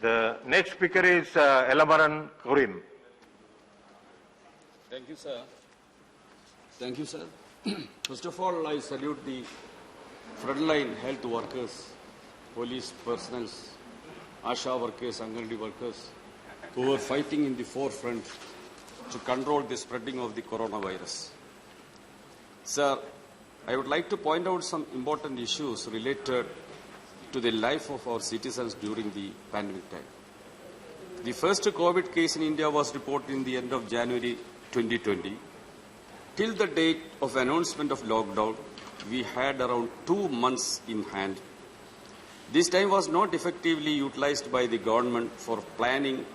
The next speaker is Elamaran Kurin. Thank you, sir. Thank you, sir. First of all, I salute the frontline health workers, police personnel, ASHA workers, Anganwadi workers, who are fighting in the forefront to control the spreading of the coronavirus. Sir, I would like to point out some important issues related to the life of our citizens during the pandemic time. The first COVID case in India was reported in the end of January 2020. Till the date of announcement of lockdown, we had around 2 months in hand. This time was not effectively utilized by the government for planning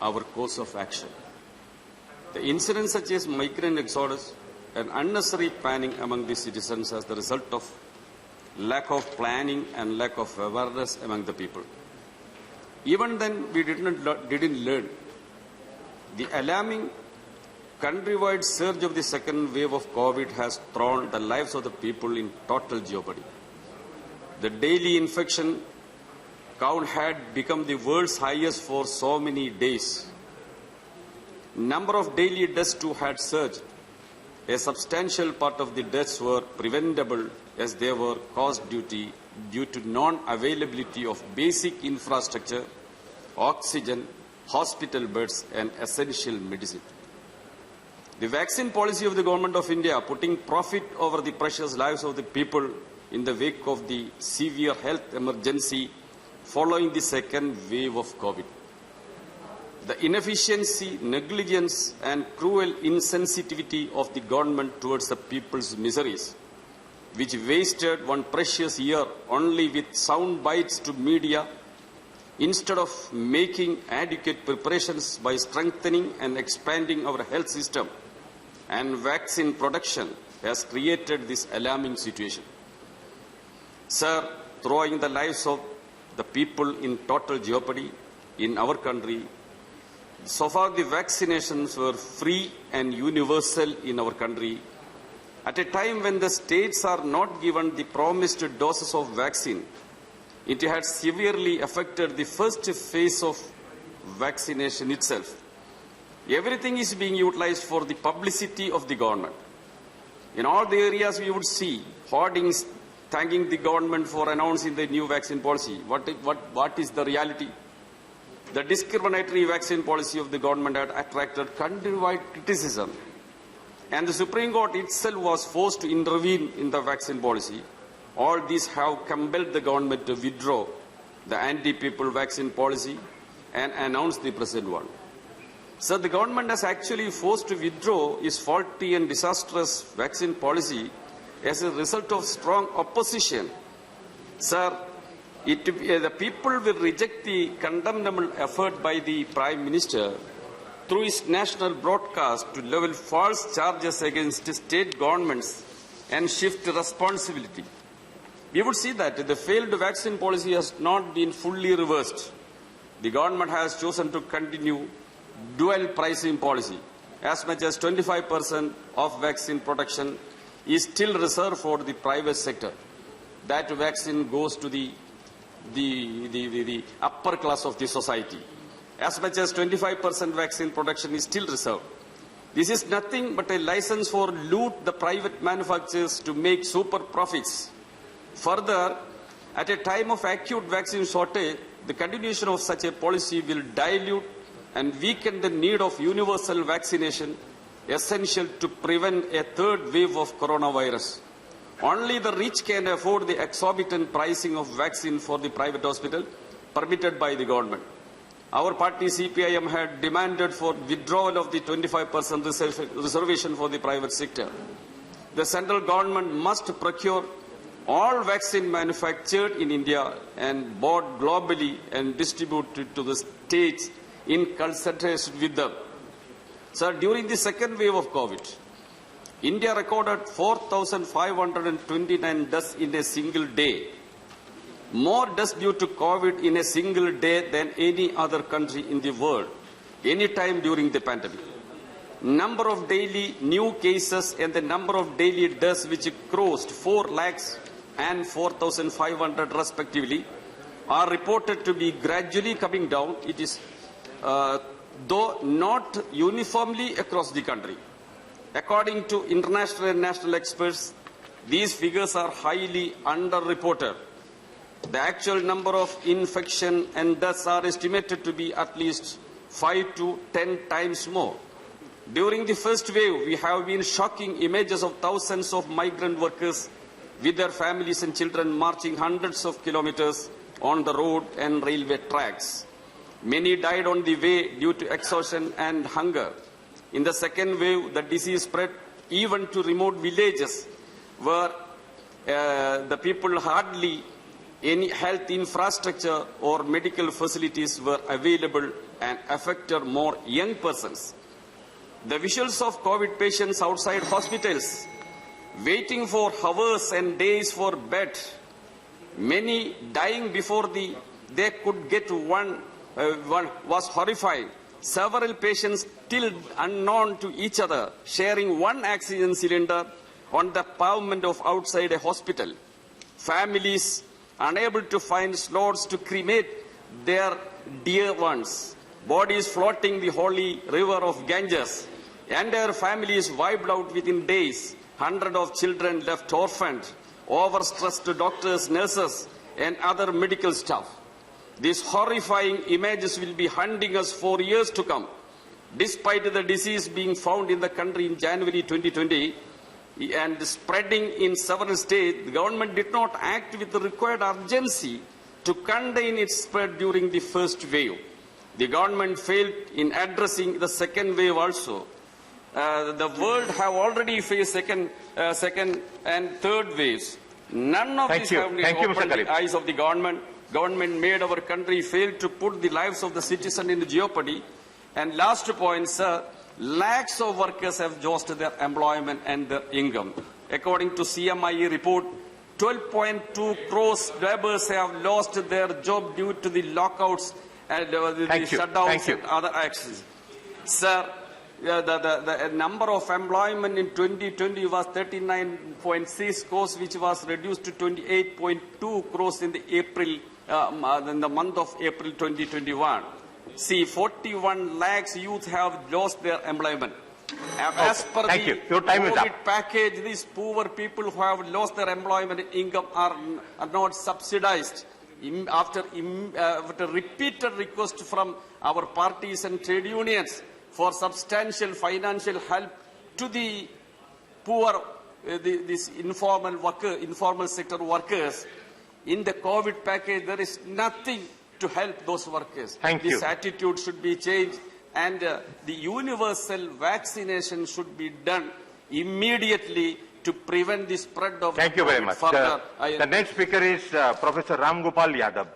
our course of action. The incidents such as migrant exodus and unnecessary panic among the citizens as the result of lack of planning and lack of awareness among the people. Even then, we didn't learn. The alarming countrywide surge of the second wave of COVID has thrown the lives of the people in total jeopardy. The daily infection count had become the world's highest for so many days. Number of daily deaths too had surged. A substantial part of the deaths were preventable as they were caused due to non-availability of basic infrastructure, oxygen, hospital beds and essential medicine. The vaccine policy of the Government of India, putting profit over the precious lives of the people in the wake of the severe health emergency following the second wave of COVID. The inefficiency, negligence and cruel insensitivity of the government towards the people's miseries, which wasted one precious year only with sound bites to media, instead of making adequate preparations by strengthening and expanding our health system and vaccine production, has created this alarming situation. Sir, throwing the lives of the people in total jeopardy in our country, so far the vaccinations were free and universal in our country. At a time when the states are not given the promised doses of vaccine, it had severely affected the first phase of vaccination itself. Everything is being utilized for the publicity of the government. In all the areas we would see hoardings thanking the government for announcing the new vaccine policy. What is the reality? The discriminatory vaccine policy of the government had attracted countrywide criticism, and the Supreme Court itself was forced to intervene in the vaccine policy. All these have compelled the government to withdraw the anti-people vaccine policy and announce the present one. So the government has actually forced to withdraw its faulty and disastrous vaccine policy as a result of strong opposition. Sir, the people will reject the condemnable effort by the Prime Minister through his national broadcast to level false charges against state governments and shift responsibility. We would see that the failed vaccine policy has not been fully reversed. The government has chosen to continue dual pricing policy. As much as 25% of vaccine production is still reserved for the private sector. That vaccine goes to the upper class of the society. As much as 25% vaccine production is still reserved. This is nothing but a license for loot the private manufacturers to make super profits. Further, at a time of acute vaccine shortage, the continuation of such a policy will dilute and weaken the need of universal vaccination, essential to prevent a third wave of coronavirus. Only the rich can afford the exorbitant pricing of vaccine for the private hospital permitted by the government. Our party CPIM had demanded for withdrawal of the 25% reservation for the private sector. The central government must procure all vaccine manufactured in India and bought globally and distributed to the states in consultation with them. Sir, during the second wave of COVID, India recorded 4,529 deaths in a single day. More deaths due to COVID in a single day than any other country in the world, any time during the pandemic. Number of daily new cases and the number of daily deaths which crossed 4 lakhs and 4,500 respectively are reported to be gradually coming down. It is, though not uniformly across the country. According to international and national experts, these figures are highly underreported. The actual number of infection and deaths are estimated to be at least 5 to 10 times more. During the first wave, we have been shocking images of thousands of migrant workers with their families and children marching hundreds of kilometers on the road and railway tracks. Many died on the way due to exhaustion and hunger. In the second wave, the disease spread even to remote villages where the people hardly any health infrastructure or medical facilities were available and affected more young persons. The visuals of COVID patients outside hospitals, waiting for hours and days for bed, many dying before they could get one was horrifying. Several patients still unknown to each other, sharing one oxygen cylinder on the pavement of outside a hospital. Families unable to find slots to cremate their dear ones. Bodies floating the holy river of Ganges. Entire families wiped out within days. Hundreds of children left orphaned. Overstressed doctors, nurses, and other medical staff. These horrifying images will be haunting us for years to come. Despite the disease being found in the country in January 2020 and spreading in several states, the government did not act with the required urgency to contain its spread during the first wave. The government failed in addressing the second wave also. The world have already faced second and third waves. None of these have opened the eyes of the government. Government made our country fail to put the lives of the citizen in jeopardy. And last point, sir, lakhs of workers have lost their employment and their income. According to CMIE report, 12.2 crores laborers have lost their job due to the lockouts and the shutdowns and other actions. Sir, the number of employment in 2020 was 39.6 crores, which was reduced to 28.2 crores in the month of April 2021. See, 41 lakhs youth have lost their employment. As per the COVID package, these poor people who have lost their employment and income are not subsidized. After repeated requests from our parties and trade unions for substantial financial help to the poor, these informal sector workers, in the COVID package, there is nothing to help those workers. This attitude should be changed, and the universal vaccination should be done immediately to prevent the spread of Thank you very much. Further. The next speaker is Professor Ram Gopal Yadav.